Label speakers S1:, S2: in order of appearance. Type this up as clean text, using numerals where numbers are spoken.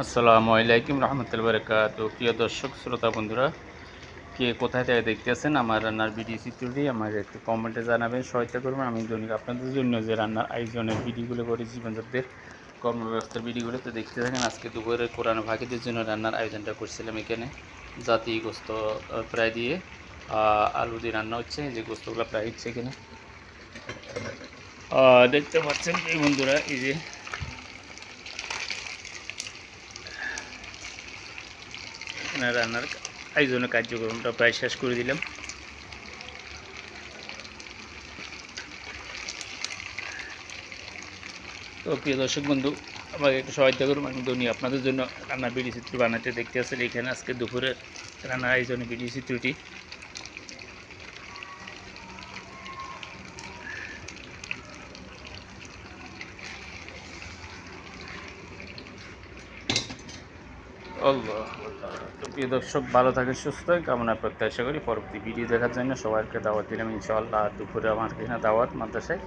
S1: আসসালামু আলাইকুম রহমতুল্লাহি ওয়া বারাকাতুহু। প্রিয় দর্শক শ্রোতা বন্ধুরা, কে কোথায় থেকে দেখতেছেন আমার রান্নার ভিডিও চিত্রটি আমার একটু কমেন্টে জানাবেন, সহায়তা করবেন। আমি দৈনিক আপনাদের জন্য যে রান্নার আয়োজনের ভিডিওগুলো করি, জীবনযাত্রার কর্মব্যবস্থার ভিডিওগুলো তো দেখতে থাকেন। আজকে দুপুরে কোরআন ফাঁকিদের জন্য রান্নার আয়োজনটা করছিলাম। এখানে জাতি গোস্ত প্রায় দিয়ে আলু দিয়ে রান্না হচ্ছে। যে গোস্তগুলো প্রায় হচ্ছে এখানে দেখতে পাচ্ছেন এই বন্ধুরা, এই যে রান্নার আয়োজনের কার্যক্রমটা প্রায় শেষ করে দিলাম। তো প্রিয় দর্শক বন্ধু, আমাকে একটু সহায়তা করুন। আমি দৈনিক আপনাদের জন্য রান্নার ভিডিও চিত্র বানাতে দেখতে আসলে এখানে আজকে দুপুরে রান্নার আয়োজনের ভিডিও চিত্রটি। আল্লাহ, তো প্রিয় দর্শক ভালো থাকে, সুস্থ থাকে কামনা প্রত্যাশা করি। পরবর্তী ভিডিও দেখার জন্য সবাইকে দাওয়াত দিলাম ইনশাআল্লাহ। দুপুরে আমার কিনা দাওয়াত মাদ্রাসায়।